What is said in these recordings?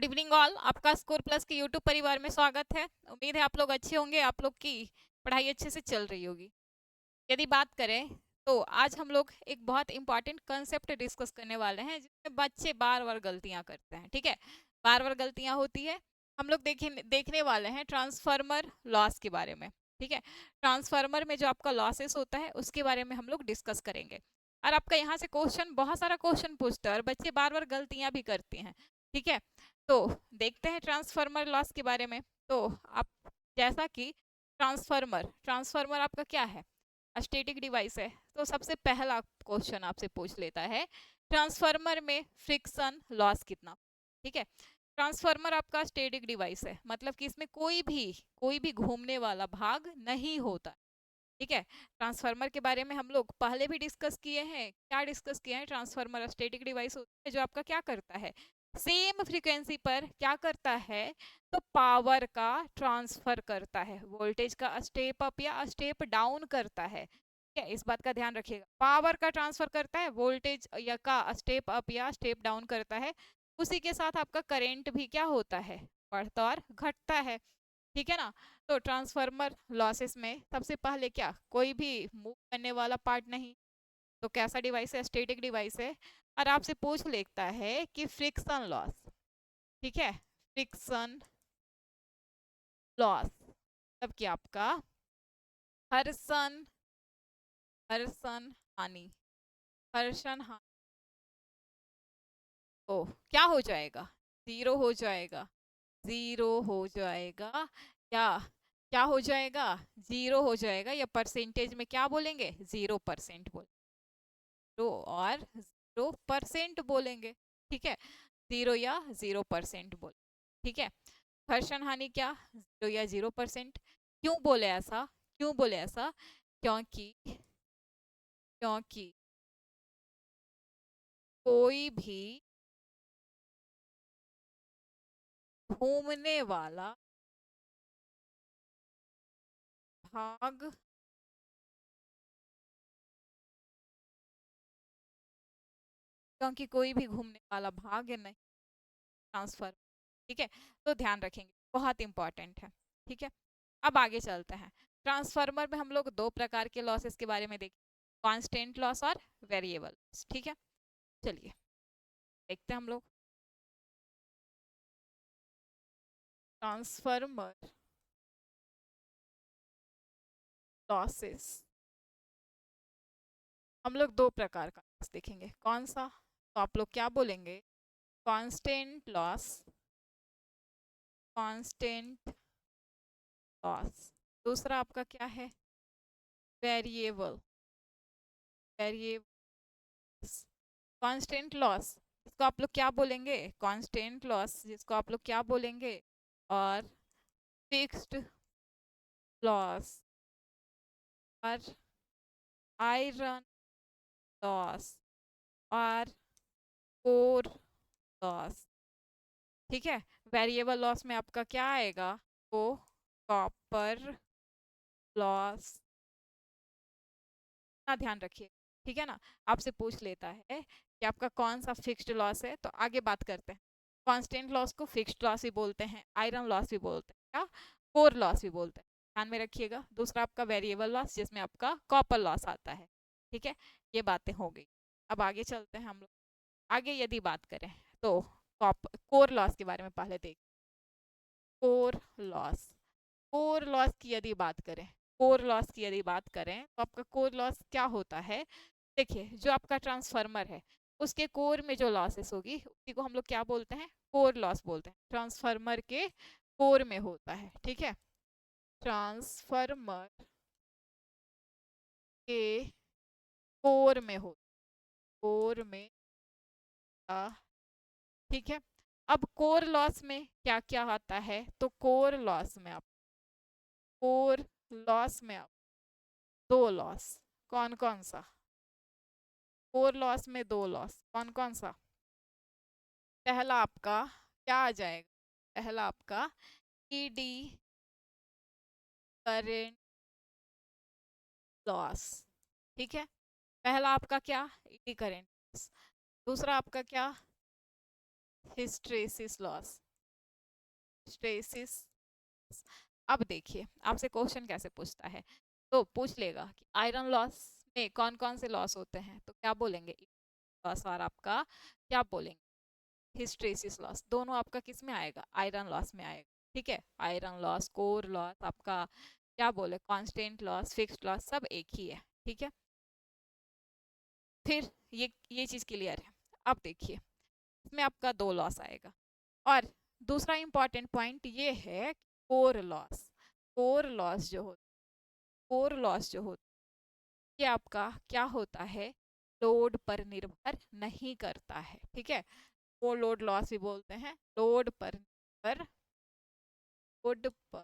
Good evening all. आपका score plus के YouTube परिवार में स्वागत है। उम्मीद है आप लोग अच्छे होंगे, आप लोग की पढ़ाई अच्छे से चल रही होगी। यदि बात करें तो आज हम लोग एक बहुत इंपॉर्टेंट कंसेप्ट डिस्कस करने वाले हैं जिसमें बच्चे बार बार गलतियां करते हैं। ठीक है, बार बार गलतियां होती है। हम लोग देखने वाले हैं ट्रांसफार्मर लॉस के बारे में। ठीक है, ट्रांसफार्मर में जो आपका लॉसेस होता है उसके बारे में हम लोग डिस्कस करेंगे। और आपका यहाँ से क्वेश्चन, बहुत सारा क्वेश्चन पूछता है और बच्चे बार बार गलतियां भी करते हैं। ठीक है, तो देखते हैं ट्रांसफार्मर लॉस के बारे में। तो आप, जैसा कि ट्रांसफार्मर ट्रांसफार्मर आपका क्या है, स्टैटिक डिवाइस है। तो सबसे पहला क्वेश्चन आपसे पूछ लेता है, ट्रांसफार्मर में फ्रिक्शन लॉस कितना। ठीक है, ट्रांसफार्मर आपका स्टैटिक डिवाइस है, मतलब कि इसमें कोई भी घूमने वाला भाग नहीं होता। ठीक है, ट्रांसफार्मर के बारे में हम लोग पहले भी डिस्कस किए हैं। क्या डिस्कस किए हैं? ट्रांसफार्मर स्टैटिक डिवाइस होता है जो आपका क्या करता है, सेम फ्रीक्वेंसी पर क्या करता है, तो पावर का ट्रांसफर करता है, वोल्टेज का स्टेप अप या स्टेप डाउन करता है। ठीक है, इस बात का ध्यान रखिएगा, पावर का ट्रांसफर करता है, वोल्टेज या का स्टेप अप या स्टेप डाउन करता है। उसी के साथ आपका करंट भी क्या होता है, बढ़ता और घटता है। ठीक है ना। तो ट्रांसफार्मर लॉसेस में सबसे पहले क्या, कोई भी मूव करने वाला पार्ट नहीं। तो कैसा डिवाइस है, स्टैटिक डिवाइस है। और आपसे पूछ लेता है कि फ्रिक्शन लॉस। ठीक है, फ्रिक्शन लॉस मतलब कि आपका हर्षण हर्षण हानि हर्षण हानि ओ क्या हो जाएगा, जीरो हो जाएगा। जीरो हो जाएगा या क्या हो जाएगा, जीरो हो जाएगा, या परसेंटेज में क्या बोलेंगे, 0% बोल, 0% बोलेंगे। ठीक है, 0 या 0% बोल। ठीक है, घर्षण हानि क्या, 0 या 0%। क्यों बोले ऐसा, क्यों बोले ऐसा, क्योंकि क्योंकि कोई भी घूमने वाला भाग क्योंकि कोई भी घूमने वाला भाग है नहीं ट्रांसफर। ठीक है, तो ध्यान रखेंगे, बहुत इंपॉर्टेंट है। ठीक है, अब आगे चलते हैं। ट्रांसफार्मर में हम लोग दो प्रकार के लॉसेस के बारे में देखें, कांस्टेंट लॉस और वेरिएबल। ठीक है, चलिए देखते हैं हम लोग ट्रांसफार्मर लॉसेस। हम लोग दो प्रकार का loss देखेंगे, कौन सा, तो आप लोग क्या बोलेंगे, कांस्टेंट लॉस, कांस्टेंट लॉस। दूसरा आपका क्या है, वेरिएबल, वेरिएबल। कांस्टेंट लॉस इसको आप लोग क्या बोलेंगे, कांस्टेंट लॉस जिसको आप लोग क्या बोलेंगे, और फिक्स्ड लॉस और आयरन लॉस और कोर लॉस। ठीक है, वेरिएबल लॉस में आपका क्या आएगा, वो कॉपर लॉस ना, ध्यान रखिए। ठीक है ना, आपसे पूछ लेता है कि आपका कौन सा फिक्स्ड लॉस है, तो आगे बात करते हैं। कांस्टेंट लॉस को फिक्स्ड लॉस भी बोलते हैं, आयरन लॉस भी बोलते हैं, या कोर लॉस भी बोलते हैं, ध्यान में रखिएगा। दूसरा आपका वेरिएबल लॉस जिसमें आपका कॉपर लॉस आता है। ठीक है, ये बातें हो गई। अब आगे चलते हैं हम लोग। आगे यदि बात करें तो कोर लॉस के बारे में पहले देख, कोर लॉस, कोर लॉस की यदि बात करें, कोर लॉस की यदि बात करें तो आपका कोर लॉस क्या होता है, देखिए जो आपका ट्रांसफार्मर है उसके कोर में जो लॉसेस होगी उसी को हम लोग क्या बोलते हैं, कोर लॉस बोलते हैं, ट्रांसफार्मर के कोर में होता है। ठीक है, ट्रांसफार्मर के कोर में हो, कोर में ठीक है। अब कोर लॉस में क्या क्या आता है, तो कोर लॉस में आप, कोर लॉस में आप दो लॉस, कौन कौन सा, कोर लॉस में दो लॉस कौन कौन सा, पहला आपका क्या आ जाएगा, पहला आपका ईडी करेंट लॉस। ठीक है, पहला आपका क्या, ईडी करेंट लॉस। दूसरा आपका क्या, हिस्ट्रेसिस लॉस। हिस्टेरेसिस। अब देखिए आपसे क्वेश्चन कैसे पूछता है, तो पूछ लेगा कि आयरन लॉस में कौन कौन से लॉस होते हैं, तो क्या बोलेंगे लॉस, और आपका क्या बोलेंगे हिस्टेरेसिस लॉस। दोनों आपका किस में आएगा, आयरन लॉस में आएगा। ठीक है, आयरन लॉस, कोर लॉस, आपका क्या बोले कांस्टेंट लॉस, फिक्स्ड लॉस, सब एक ही है। ठीक है, फिर ये चीज क्लियर है। अब देखिए इसमें आपका दो लॉस आएगा, और दूसरा इंपॉर्टेंट पॉइंट ये है कोर लॉस। कोर लॉस जो हो कोर लॉस जो होता है ये आपका क्या होता है, लोड पर निर्भर नहीं करता है। ठीक है, वो लोड लॉस भी बोलते हैं, लोड पर निर्भर, लोड पर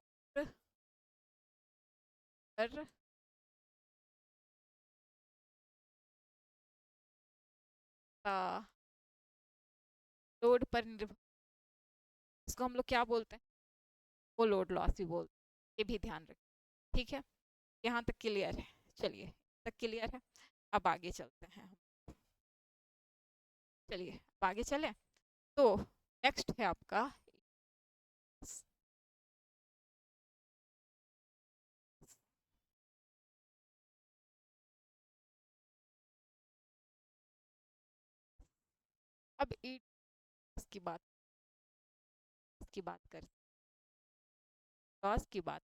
लोड पर निर्भर, इसको हम लोग क्या बोलते हैं, वो लोड लॉस भी बोलते हैं, ये भी ध्यान रखें। ठीक है, यहाँ तक क्लियर है, चलिए तक क्लियर है। अब आगे चलते हैं, चलिए अब आगे चलें। तो नेक्स्ट है आपका अब ई की बात, की बात करें, लॉस की बात,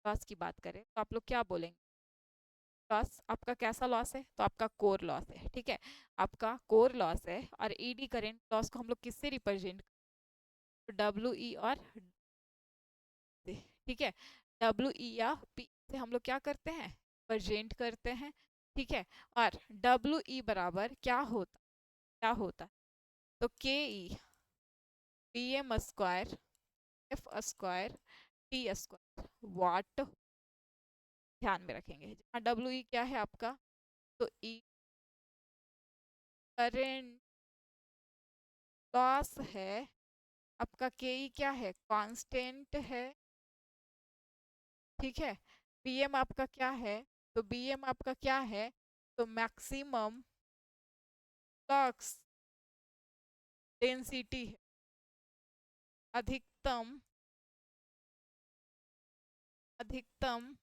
लॉस की बात करें तो आप लोग क्या बोलेंगे, लॉस आपका कैसा लॉस है, तो आपका कोर लॉस है। ठीक है, आपका कोर लॉस है, और ईडी करेंट लॉस को हम लोग किससे रिप्रेजेंट, डब्ल्यू ई और D। ठीक है, डब्ल्यू ई या पी से हम लोग क्या करते हैं, रिप्रेजेंट करते हैं। ठीक है, और डब्ल्यू ई बराबर क्या होता है, तो K E P M square F square T square watt, ध्यान में रखेंगे। जहाँ डब्ल्यू ई क्या है आपका, तो ई करेंट लॉस है, आपका के ई क्या है, कांस्टेंट है। ठीक है, बी एम आपका क्या है, तो बी एम आपका क्या है, तो मैक्सिमम फ्लक्स डेंसिटी है, अधिकतम अधिकतम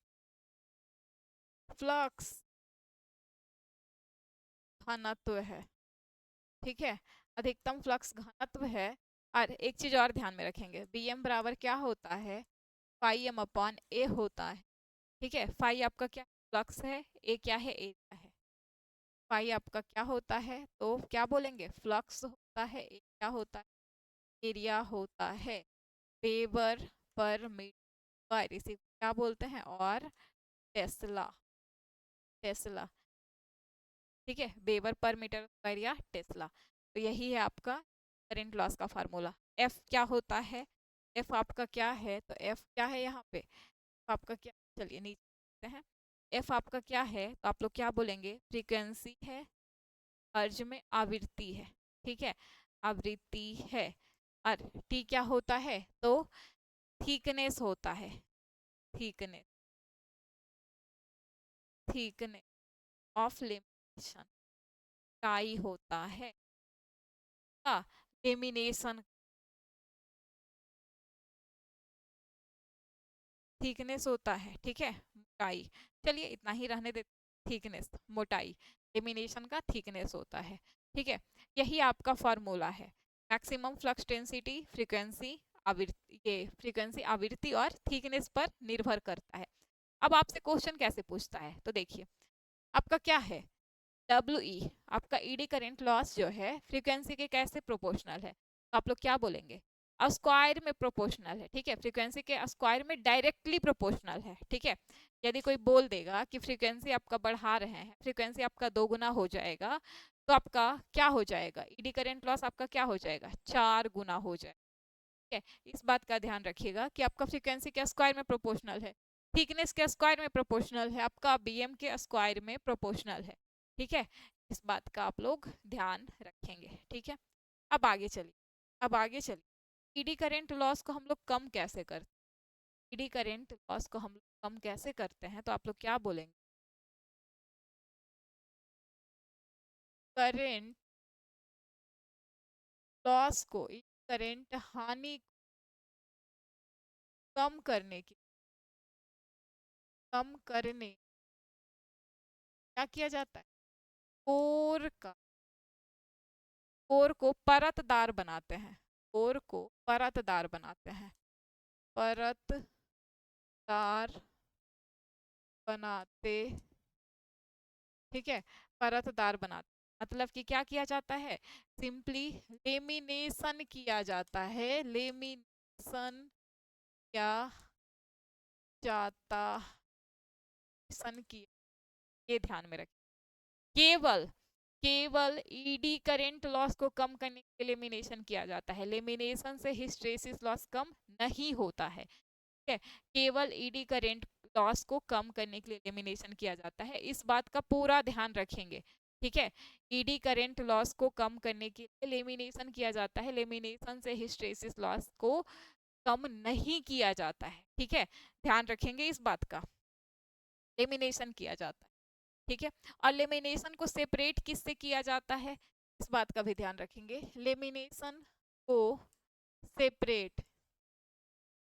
फ्लक्स घनत्व है। ठीक है, अधिकतम फ्लक्स घनत्व है। और एक चीज और ध्यान में रखेंगे, बी एम बराबर क्या होता है, फाई एम अपॉन ए होता है। ठीक है, फाई आपका क्या फ्लक्स है, ए क्या है, एरिया है। फाई आपका क्या होता है, तो क्या बोलेंगे, फ्लक्स होता है, ए क्या होता है, एरिया होता है। वेबर पर मीटर, इसे क्या बोलते हैं, और टेस्ला, टेस्ला। ठीक है, वेबर पर मीटर स्क्वायर या टेस्ला। तो यही है आपका करंट लॉस का फार्मूला। एफ क्या होता है, एफ आपका क्या है, तो एफ क्या है यहाँ पे, आपका क्या, चलिए नीचे देखते हैं। एफ आपका क्या है, तो आप लोग क्या बोलेंगे, फ्रीक्वेंसी है, हर्ज में आवृत्ति है। ठीक है, आवृत्ति है। और टी क्या होता है, तो थिकनेस होता है, thickness, thickness of lamination, tie होता है का लेमिनेशन, थिकनेस होता है। ठीक है, मोटाई, चलिए इतना ही रहने दे, थिकनेस मोटाई, लेमिनेशन का थिकनेस होता है। ठीक है, यही आपका फॉर्मूला है, मैक्सिमम फ्लक्स डेंसिटी फ्रीक्वेंसी आवृत्ति, ये फ्रीक्वेंसी आवृत्ति और थिकनेस पर निर्भर करता है। अब आपसे क्वेश्चन कैसे पूछता है, तो देखिए आपका क्या है, डब्ल्यू ई, आपका ईडी करेंट लॉस जो है फ्रीक्वेंसी के कैसे प्रोपोर्शनल है, तो आप लोग क्या बोलेंगे, स्क्वायर में प्रोपोर्शनल है। ठीक है, फ्रीक्वेंसी के स्क्वायर में डायरेक्टली प्रोपोर्शनल है। ठीक है, यदि कोई बोल देगा कि फ्रीक्वेंसी आपका बढ़ा रहे हैं, फ्रीक्वेंसी आपका दोगुना हो जाएगा, तो आपका क्या हो जाएगा, ईडी करेंट लॉस आपका क्या हो जाएगा, 4 गुना हो जाएगा। ठीक है, इस बात का ध्यान रखिएगा कि आपका फ्रीक्वेंसी के स्क्वायर में प्रोपोर्शनल है, थिकनेस के स्क्वायर में प्रोपोर्शनल है, आपका बीएम के स्क्वायर में प्रोपोर्शनल है। ठीक है, इस बात का आप लोग ध्यान रखेंगे। ठीक है, अब आगे चलिए, अब आगे चलिए, ईडी करेंट लॉस को हम लोग कम कैसे करते हैं, ईडी करेंट लॉस को हम लोग कम कैसे करते हैं, तो आप लोग क्या बोलेंगे, करेंट लॉस को, करेंट हानि कम करने की, कम करने क्या किया जाता है, कोर का, कोर को परतदार बनाते हैं, कोर को परतदार बनाते हैं, परतदार बनाते, ठीक है, परतदार बनाते, मतलब कि क्या किया जाता है, सिंपली लेमिनेशन किया जाता है, लेमिनेशन किया जाता, सन की, ये ध्यान में रखें। केवल केवल ईडी करेंट लॉस को कम करने के लिए लेमिनेशन किया जाता है, लेमिनेशन से हिस्टेरेसिस लॉस कम नहीं होता है, ठीक है, केवल ईडी करेंट लॉस को कम करने के लिए लेमिनेशन किया जाता है, इस बात का पूरा ध्यान रखेंगे, ठीक है, ईडी करेंट लॉस को कम करने के लिए लेमिनेशन किया जाता है, लेमिनेशन से हिस्टेरेसिस लॉस को कम नहीं किया जाता है, ठीक है, ध्यान रखेंगे इस बात का, लेमिनेशन किया जाता है, ठीक है, और लेमिनेशन को सेपरेट किससे किया जाता है, इस बात का भी ध्यान रखेंगे, लेमिनेशन को सेपरेट,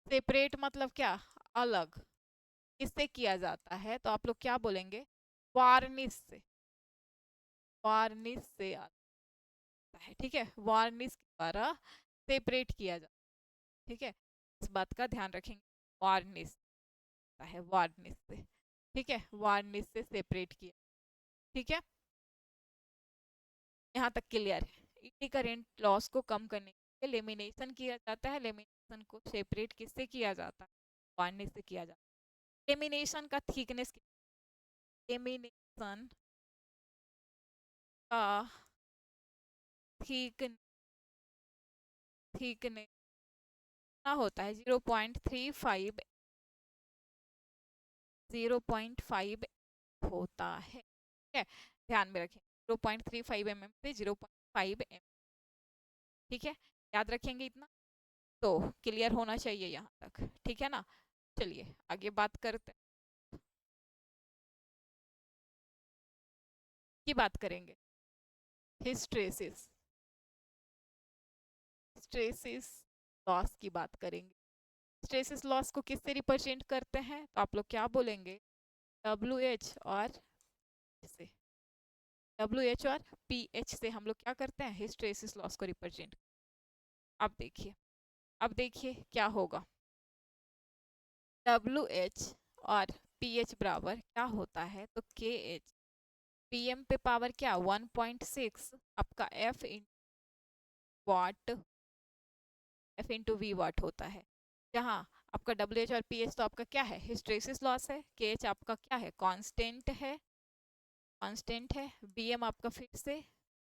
सेपरेट मतलब क्या, अलग, किससे किया जाता है, तो आप लोग क्या बोलेंगे, वार्निश से, वार्निश से आता है, ठीक है, वार्निश के द्वारा सेपरेट किया जाता है, ठीक है, इस बात का ध्यान रखेंगे, वार्निश है, वार्निश से, ठीक है, वार्निश से सेपरेट किया, ठीक है, यहाँ तक क्लियर है, ईडी करेंट लॉस को कम करने के लिए लेमिनेशन किया जाता है, लेमिनेशन को सेपरेट किससे किया जाता है, वार्निश से किया जाता है, लेमिनेशन का थिकनेस, लेमिनेशन का थिक थिकनेस कितना होता है, 0.35, 0.5 होता है, ठीक है, ध्यान में रखें, 0.35 mm से 0.5 mm, ठीक है, याद रखेंगे इतना, तो क्लियर होना चाहिए यहाँ तक, ठीक है ना, चलिए आगे बात करते हैं, की बात करेंगे, हिस्ट्रेसिस, स्ट्रेसिस लॉस की बात करेंगे, स्ट्रेसिस लॉस को किससे रिप्रेजेंट करते हैं, तो आप लोग क्या बोलेंगे, डब्ल्यू एच और से, डब्ल्यू एच और पी एच से हम लोग क्या करते हैं, हिस्ट्रेसिस लॉस को रिप्रेजेंट, अब देखिए, अब देखिए क्या होगा, डब्ल्यू एच और पी एच बराबर क्या होता है, तो के एच, पी एम पे पावर क्या 1.6, आपका F in watt, F into V watt होता है, जहाँ आपका डब्ल्यू एच और पी एच तो आपका क्या है, हिस्ट्रेसिस लॉस है, के एच आपका क्या है, कांस्टेंट है, कांस्टेंट है, बी एम आपका फिर से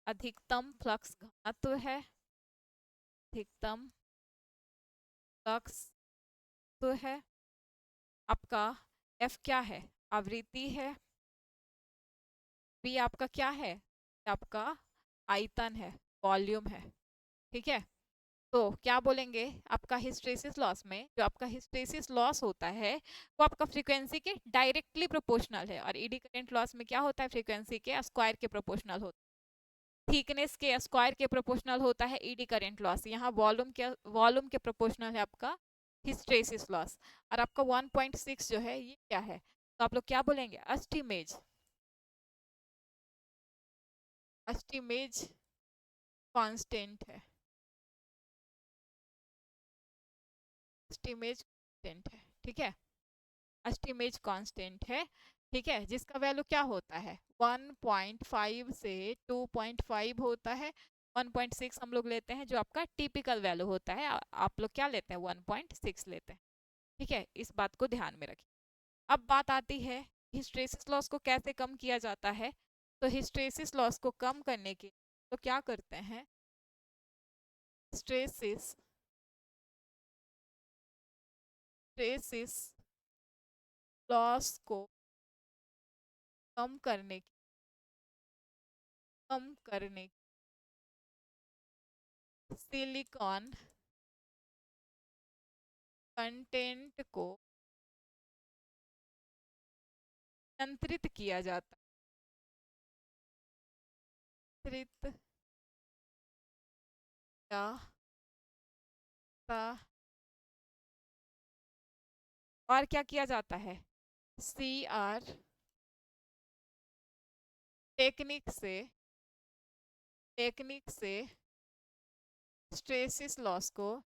अधिकतम फ्लक्स घनत्व है, अधिकतम फ्लक्स तो है, आपका एफ क्या है, आवृत्ति है, बी आपका क्या है, आपका आयतन है, वॉल्यूम है, ठीक है, तो क्या बोलेंगे, आपका हिस्टेरेसिस लॉस में जो आपका हिस्टेरेसिस लॉस होता है वो आपका फ्रीक्वेंसी के डायरेक्टली प्रोपोर्शनल है, और ईडी करंट लॉस में क्या होता है, फ्रीक्वेंसी के स्क्वायर के प्रोपोर्शनल होता है, थिकनेस के स्क्वायर के प्रोपोर्शनल होता है ईडी करंट लॉस, यहाँ वॉल्यूम के प्रोपोर्शनल है आपका हिस्टेरेसिस लॉस, और आपका 1.6 जो है ये क्या है, तो आप लोग क्या बोलेंगे, एस्टिमेज, एस्टिमेज कांस्टेंट है, एस्टिमेज कांस्टेंट है, ठीक है, एस्टिमेज कांस्टेंट है, ठीक है, जिसका वैल्यू क्या होता है, 1.5 से 2.5 होता है, 1.6 हम लोग लेते हैं जो आपका टिपिकल वैल्यू होता है, आप लोग क्या लेते हैं 1.6 लेते हैं, ठीक है, इस बात को ध्यान में रखिए, अब बात आती है हिस्टेरेसिस लॉस को कैसे कम किया जाता है, तो हिस्टेरेसिस लॉस को कम करने के तो क्या करते हैं, स्ट्रेसिस स्ट्रेसिस लॉस को कम करने कम करने सिलिकॉन कंटेंट को नियंत्रित किया जाता है, नियंत्रित किया जाता और क्या किया जाता है, CR टेक्निक से स्ट्रेसिस लॉस को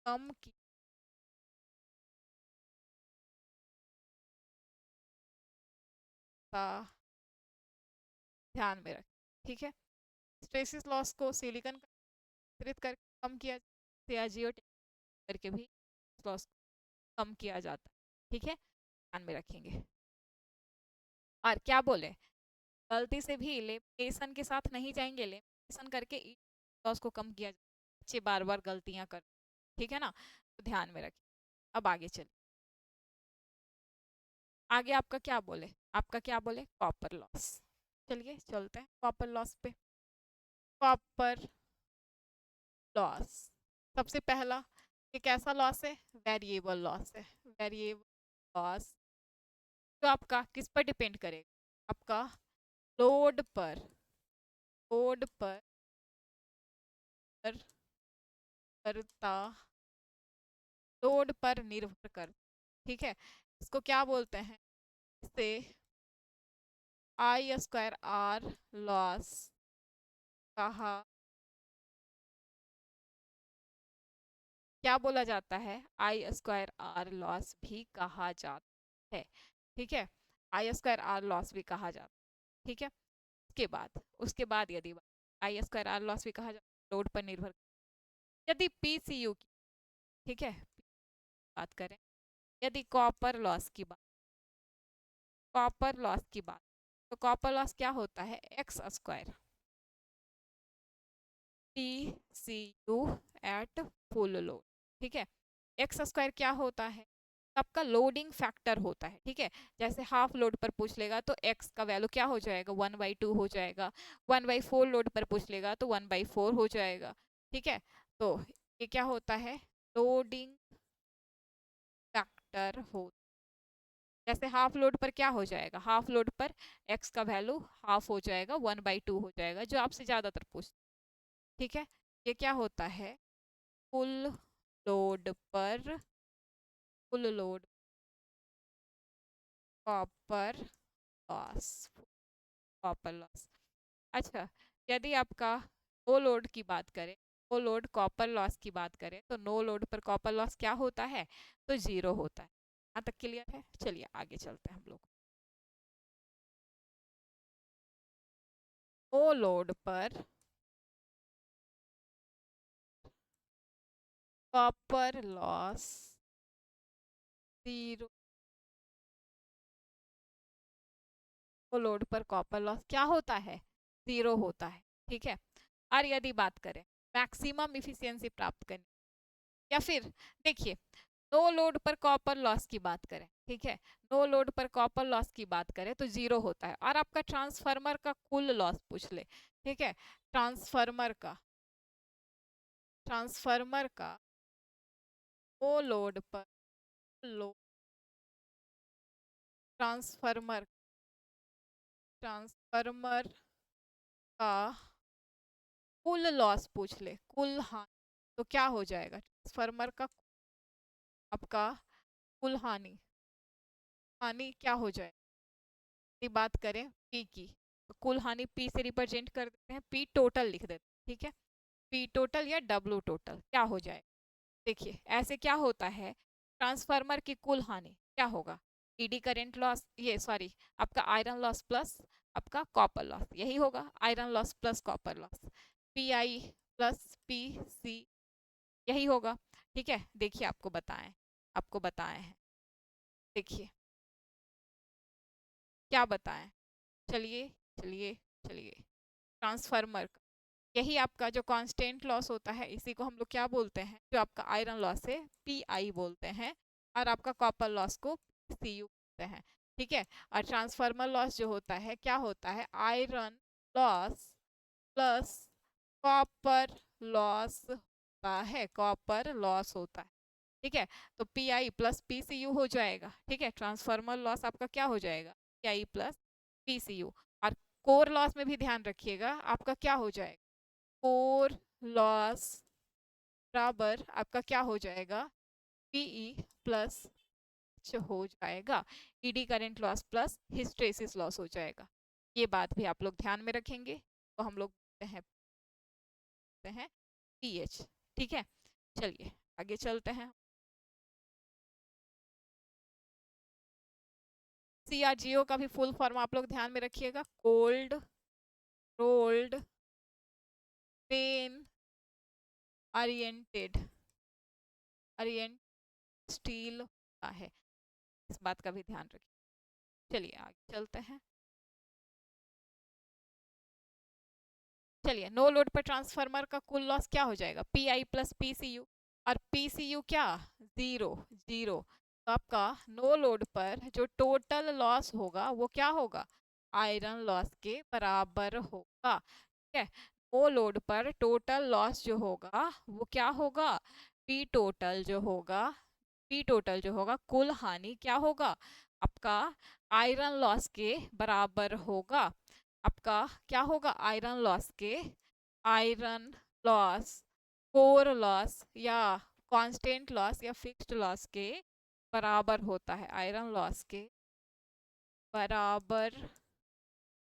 कम किया, ध्यान में रखें। ठीक है, स्ट्रेसिस लॉस को सिलिकॉन वितरित करके कम किया, सियाजियो करके भी लॉस कम किया जाता है। ठीक है, ध्यान में रखेंगे। और क्या बोले, गलती से भी लेमिनेशन के साथ नहीं जाएंगे, लेमिनेशन करके लॉस को कम किया जाता है, बच्चे बार बार गलतियां कर, ठीक है ना, तो ध्यान में रखें। अब आगे चलिए, आगे आपका क्या बोले, कॉपर लॉस। चलिए चलते हैं कॉपर लॉस पे। कॉपर लॉस सबसे पहला, ये कैसा लॉस है, वेरिएबल लॉस है। वेरिएबल लॉस तो आपका किस पर डिपेंड करेगा, आपका लोड पर करता, लोड पर निर्भर कर। ठीक है, इसको क्या बोलते हैं, इसे I² लॉस कहा, क्या बोला जाता है, I² लॉस भी कहा जाता है। ठीक है, I² लॉस भी कहा जाता है। ठीक है, उसके बाद यदि I² लॉस भी कहा जाता है, लोड पर निर्भर, यदि PCU की, ठीक है, बात करें, यदि कॉपर लॉस की बात, तो कॉपर लॉस क्या होता है, X² PCU at full load. ठीक है, X² क्या होता है, आपका लोडिंग फैक्टर होता है। ठीक है, जैसे हाफ लोड पर पूछ लेगा तो X का वैल्यू क्या हो जाएगा, 1/2 हो जाएगा। 1/4 लोड पर पूछ लेगा तो 1/4 हो जाएगा। ठीक है, तो ये क्या होता है, लोडिंग फैक्टर हो, जैसे हाफ लोड पर क्या हो जाएगा, हाफ लोड पर X का वैल्यू हाफ हो जाएगा, 1/2 हो जाएगा, जो आपसे ज्यादातर पूछ। ठीक है, ये क्या होता है, फुल लोड पर कॉपर लॉस, अच्छा, यदि आपका नो लोड की बात करें, नो लोड कॉपर लॉस की बात करें, तो नो लोड पर कॉपर लॉस क्या होता है, तो 0 होता है। यहाँ तक क्लियर है, चलिए आगे चलते हैं हम लोग। नो लोड पर कॉपर लॉस 0, नो लोड पर कॉपर लॉस क्या होता है, 0 होता है। ठीक है, और यदि बात करें मैक्सिमम इफिशियंसी प्राप्त करने, या फिर देखिए, नो लोड पर कॉपर लॉस की बात करें, ठीक है, नो लोड पर कॉपर लॉस की बात करें तो 0 होता है, और आपका ट्रांसफार्मर का कुल लॉस पूछ ले, ठीक है, ट्रांसफार्मर का नो लोड पर लो ट्रांसफार्मर ट्रांसफार्मर का कुल लॉस पूछ ले, कुल हानि, तो क्या हो जाएगा, ट्रांसफार्मर का आपका कुल हानि, क्या हो जाए, की बात करें पी की, तो कुल हानि पी से रिप्रेजेंट कर देते हैं, पी टोटल लिख देते हैं। ठीक है, पी टोटल या डब्ल्यू टोटल क्या हो जाए, देखिए ऐसे क्या होता है, ट्रांसफार्मर की कुल हानि क्या होगा, ईडी करेंट लॉस, ये सॉरी, आपका आयरन लॉस प्लस आपका कॉपर लॉस, यही होगा, iron loss plus copper loss, PI plus PC, यही होगा। ठीक है, देखिए आपको बताए हैं, देखिए क्या बताएं, चलिए चलिए चलिए, ट्रांसफार्मर का यही आपका जो कांस्टेंट लॉस होता है, इसी को हम लोग क्या बोलते हैं, जो आपका आयरन लॉस है PI बोलते हैं, और आपका कॉपर लॉस को CU बोलते हैं। ठीक है, और ट्रांसफार्मर लॉस जो होता है क्या होता है, iron loss plus copper loss होता है, कॉपर लॉस होता है। ठीक है, तो PI प्लस PCU हो जाएगा। ठीक है, ट्रांसफार्मर लॉस आपका क्या हो जाएगा, PI प्लस PCU, और कोर लॉस में भी ध्यान रखिएगा, आपका क्या हो जाएगा, कोर लॉस बराबर आपका क्या हो जाएगा, पीई प्लस हो जाएगा ED current loss plus hysteresis loss हो जाएगा। ये बात भी आप लोग ध्यान में रखेंगे, तो हम लोग बोलते हैं पीएच। ठीक है, चलिए आगे चलते हैं। सीआरजीओ का भी फुल फॉर्म आप लोग ध्यान में रखिएगा, cold rolled grain oriented steel का है, इस बात का भी ध्यान रखिए। चलिए आगे चलते हैं। चलिए, नो लोड पर ट्रांसफार्मर का कुल लॉस क्या हो जाएगा, P I plus P C U, और पी सी यू क्या, जीरो जीरो। तो आपका नो लोड पर जो टोटल लॉस होगा वो क्या होगा, आयरन लॉस के बराबर होगा। ठीक है, नो लोड पर टोटल लॉस जो होगा वो क्या होगा, पी टोटल जो होगा, पी टोटल जो होगा कुल हानि क्या होगा, आपका आयरन लॉस के बराबर होगा। आपका क्या होगा, आयरन लॉस के, आयरन लॉस कोर लॉस या कांस्टेंट लॉस या फिक्स्ड लॉस के बराबर होता है, आयरन लॉस के बराबर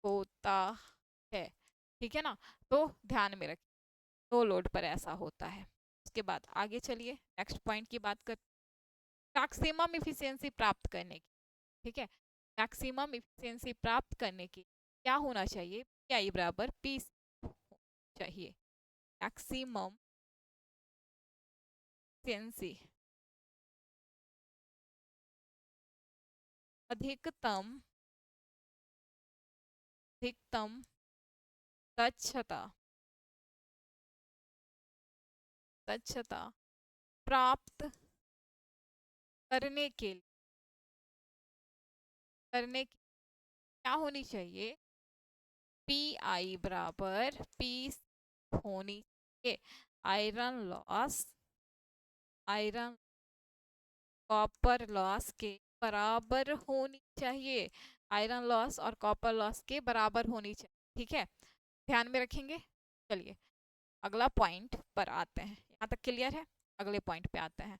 होता है। ठीक है ना, तो ध्यान में रखिए, नो लोड पर ऐसा होता है। उसके बाद आगे चलिए, नेक्स्ट पॉइंट की बात कर, मैक्सिमम इफिशियंसी प्राप्त करने की। ठीक है, मैक्सिमम इफिशियंसी प्राप्त करने की क्या होना चाहिए, पी आई बराबर पी चाहिए, मैक्सिमम इफिशियंसी, अधिकतम अधिकतम दक्षता दक्षता प्राप्त करने के लिए क्या होनी चाहिए, पी आई बराबर पी होनी चाहिए, iron loss iron copper loss के बराबर होनी चाहिए, आयरन लॉस और कॉपर लॉस के बराबर होनी चाहिए। ठीक है, ध्यान में रखेंगे। चलिए अगला पॉइंट पर आते हैं, यहाँ तक क्लियर है, अगले पॉइंट पे आते हैं।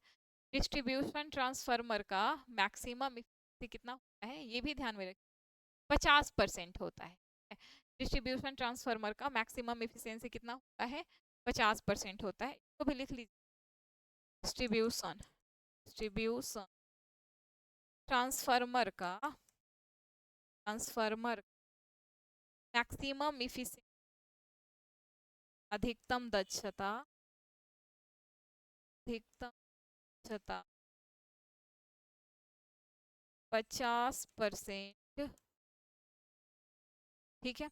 डिस्ट्रीब्यूशन ट्रांसफार्मर का मैक्सिमम इफिशिएंसी कितना होता है, ये भी ध्यान में रखिए, 50% होता है। डिस्ट्रीब्यूशन ट्रांसफार्मर का मैक्सिमम इफिशिएंसी कितना होता है, 50% होता है, इसको भी लिख लीजिए, डिस्ट्रीब्यूशन ट्रांसफार्मर मैक्सिमम इफिशिएंसी, अधिकतम दक्षता 50%। ठीक है,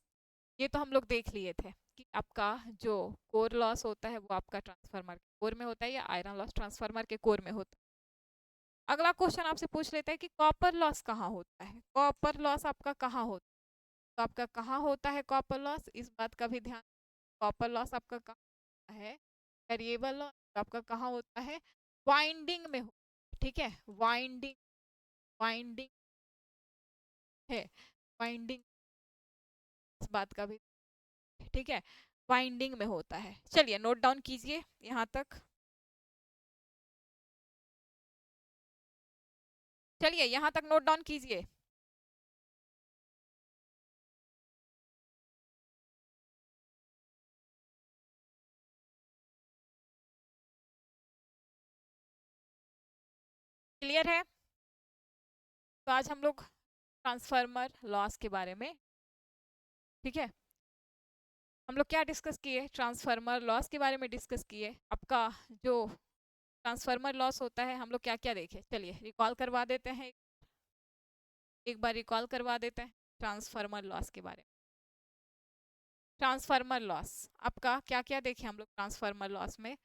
ये तो हम लोग देख लिए थे कि आपका जो कोर लॉस होता है वो आपका ट्रांसफार्मर के कोर में होता है या आयरन लॉस ट्रांसफार्मर के कोर में होता है। अगला क्वेश्चन आपसे पूछ लेते हैं कि कॉपर लॉस कहाँ होता है, कॉपर लॉस आपका कहाँ होता है, तो आपका कहाँ होता है कॉपर लॉस, इस बात का भी ध्यान, कॉपर लॉस आपका कहाँ होता है, वेरिएबल लॉस आपका कहाँ होता है, वाइंडिंग में हो। ठीक है, वाइंडिंग है, वाइंडिंग, इस बात का भी, ठीक है, वाइंडिंग में होता है। चलिए नोट डाउन कीजिए यहाँ तक, चलिए यहाँ तक नोट डाउन कीजिए। क्लियर है, तो आज हम लोग ट्रांसफार्मर लॉस के बारे में, ठीक है, हम लोग क्या डिस्कस किए, ट्रांसफार्मर लॉस के बारे में डिस्कस किए। आपका जो ट्रांसफार्मर लॉस होता है हम लोग क्या क्या देखे, चलिए रिकॉल करवा देते हैं, एक बार रिकॉल करवा देते हैं ट्रांसफार्मर लॉस के बारे में। ट्रांसफार्मर लॉस आपका क्या क्या देखे हम लोग ट्रांसफार्मर लॉस में,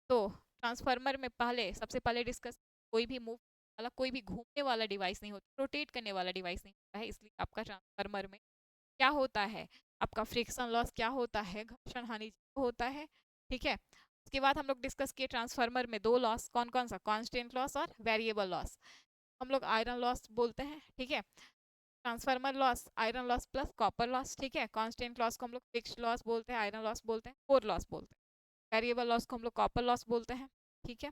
तो ट्रांसफार्मर में पहले सबसे पहले डिस्कस, कोई भी मूव वाला, कोई भी घूमने वाला डिवाइस नहीं होता, रोटेट करने वाला डिवाइस नहीं होता है, इसलिए आपका ट्रांसफार्मर में क्या होता है, आपका फ्रिक्शन लॉस क्या होता है, घर्षण हानि होता है। ठीक है, उसके बाद हम लोग डिस्कस किए ट्रांसफार्मर में दो लॉस, कौन कौन सा, कांस्टेंट लॉस और वेरिएबल लॉस, हम लोग आयरन लॉस बोलते हैं। ठीक है, transformer loss, iron loss plus copper loss, ठीक है। कांस्टेंट लॉस को हम लोग फिक्स्ड लॉस बोलते हैं, आयरन लॉस बोलते हैं, कोर लॉस बोलते हैं। वेरिएबल लॉस को हम लोग कॉपर लॉस बोलते हैं, ठीक है।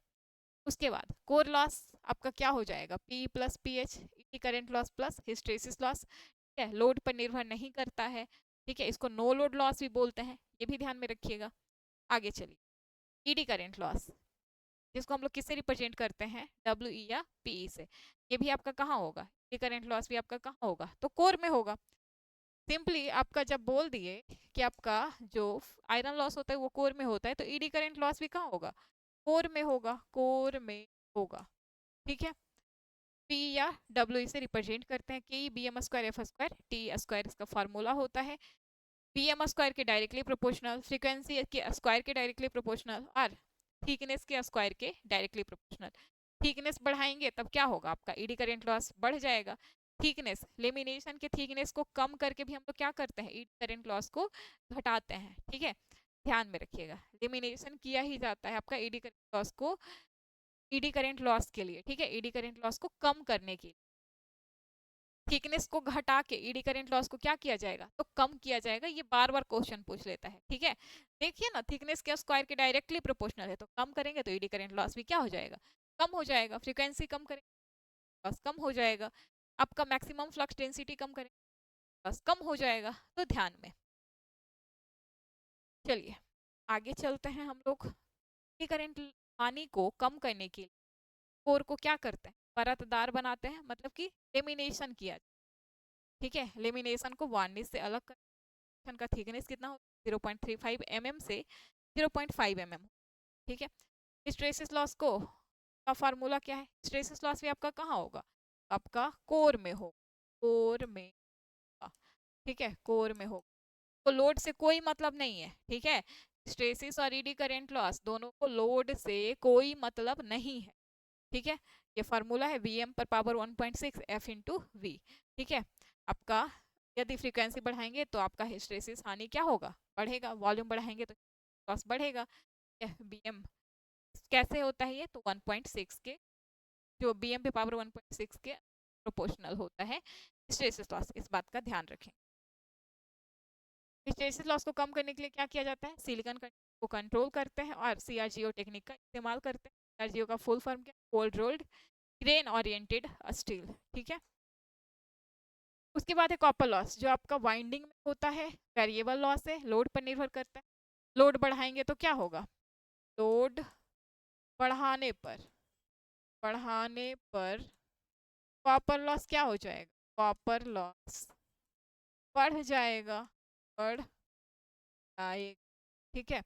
उसके बाद कोर लॉस आपका क्या हो जाएगा, P plus P H, current loss plus hysteresis loss, ठीक है। लोड पर निर्भर नहीं करता है, ठीक है। इसको नो लोड लॉस भी बोलते हैं, ये भी ध्यान में रखिएगा। आगे चलिए, ईडी करंट लॉस, जिसको हम लोग किससे रिप्रेजेंट करते हैं, डब्ल्यू ई या पीई से। ये भी आपका कहाँ होगा, ईडी करंट लॉस भी आपका कहाँ होगा, तो कोर में होगा। सिंपली आपका जब बोल दिए कि आपका जो आयरन लॉस होता है वो कोर में होता है, तो ईडी करंट लॉस भी कहाँ होगा, कोर में होगा, कोर में होगा, ठीक है। पी या डब्ल्यू से रिप्रेजेंट करते हैं, K B M square F square T square इसका फार्मूला होता है। बी एम स्क्वायर के डायरेक्टली प्रोपोर्शनल, फ्रीक्वेंसी के स्क्वायर के डायरेक्टली प्रोपोर्शनल, और थिकनेस के स्क्वायर के डायरेक्टली प्रोपोर्शनल। थिकनेस बढ़ाएंगे तब क्या होगा, आपका ईडी करंट लॉस बढ़ जाएगा। थिकनेस, लेमिनेशन के थिकनेस को कम करके भी हम लोग क्या करते हैं, ईडी करंट लॉस को घटाते हैं, ठीक है। ध्यान में रखिएगा, लेमिनेशन किया ही जाता है आपका ईडी करंट लॉस को, ईडी करंट लॉस के लिए, ठीक है, ईडी करंट लॉस को कम करने के लिए। थिकनेस को घटा के ईडी करंट लॉस को क्या किया जाएगा, तो कम किया जाएगा। ये बार बार क्वेश्चन पूछ लेता है, ठीक है। देखिए ना, थिकनेस के स्क्वायर के डायरेक्टली प्रोपोर्शनल है, तो कम करेंगे तो ईडी करंट लॉस भी क्या हो जाएगा, कम हो जाएगा। फ्रीक्वेंसी कम करेंगे, लॉस कम हो जाएगा। आपका मैक्सिमम फ्लक्स डेंसिटी कम करेंगे, लॉस कम हो जाएगा। तो ध्यान में, चलिए आगे चलते हैं हम लोग। ईडी करंट हानि को कम करने के लिए कोर को क्या करते हैं, परतदार बनाते हैं, मतलब कि लेमिनेशन किया, ठीक है। लेमिनेशन को वार्निश से अलग कर, का थिकनेस कितना हो, 0.35 mm से 0.5 mm, ठीक है। हिस्टेरिसिस लॉस को का फार्मूला क्या है, हिस्टेरिसिस लॉस भी आपका कहाँ होगा, आपका कोर में हो, कोर में होगा, ठीक है, कोर में हो। तो लोड से कोई मतलब नहीं है, ठीक है। हिस्टेरिसिस और ईडी करंट लॉस दोनों को लोड से कोई मतलब नहीं है, ठीक है। ये फार्मूला है Vm पर पावर 1.6 F इंटू वी, ठीक है। आपका यदि फ्रीक्वेंसी बढ़ाएंगे तो आपका हिस्टेरिसिस हानि क्या होगा, बढ़ेगा। वॉल्यूम बढ़ाएंगे तो लॉस बढ़ेगा। Bm कैसे होता है ये, तो 1.6 के, जो Bm पे पावर 1.6 के प्रोपोर्शनल होता है हिस्टेरिसिस लॉस, इस बात का ध्यान रखें। हिस्टेरिसिस लॉस को कम करने के लिए क्या किया जाता है, सिलिकॉन को कंट्रोल करते हैं और CRGO टेक्निक का इस्तेमाल करते हैं। CRGO का फुल फॉर्म क्या, cold rolled grain oriented steel, ठीक है। उसके बाद है कॉपर लॉस, जो आपका वाइंडिंग में होता है, वेरिएबल लॉस है, लोड पर निर्भर करता है। लोड बढ़ाएंगे तो क्या होगा, लोड बढ़ाने पर, बढ़ाने पर कॉपर लॉस क्या हो जाएगा, कॉपर लॉस बढ़ जाएगा, बढ़ आएगा, ठीक है।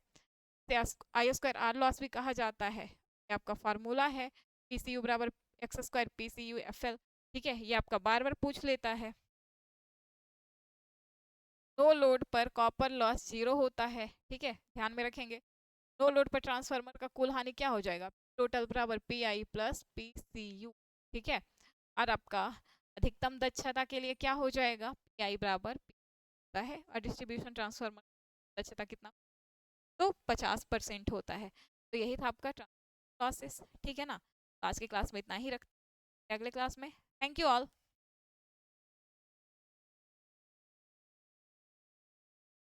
आई स्क्वायर आर लॉस भी कहा जाता है, ये आपका फार्मूला है, PCU बराबर एक्स स्क्वायर PCU FL, ठीक है। ये आपका बार बार पूछ लेता है। नो लोड पर कॉपर लॉस 0 होता है, ठीक है, ध्यान में रखेंगे। नो लोड पर ट्रांसफार्मर का कुल हानि क्या हो जाएगा, टोटल बराबर PI प्लस PCU, ठीक है। और आपका अधिकतम दक्षता के लिए क्या हो जाएगा, PI बराबर होता है, और डिस्ट्रीब्यूशन ट्रांसफार्मर दक्षता कितना, तो 50% होता है। तो यही था आपका लॉसेस, ठीक है ना। आज की क्लास में इतना ही रखते हैं, अगले क्लास में। Thank you all.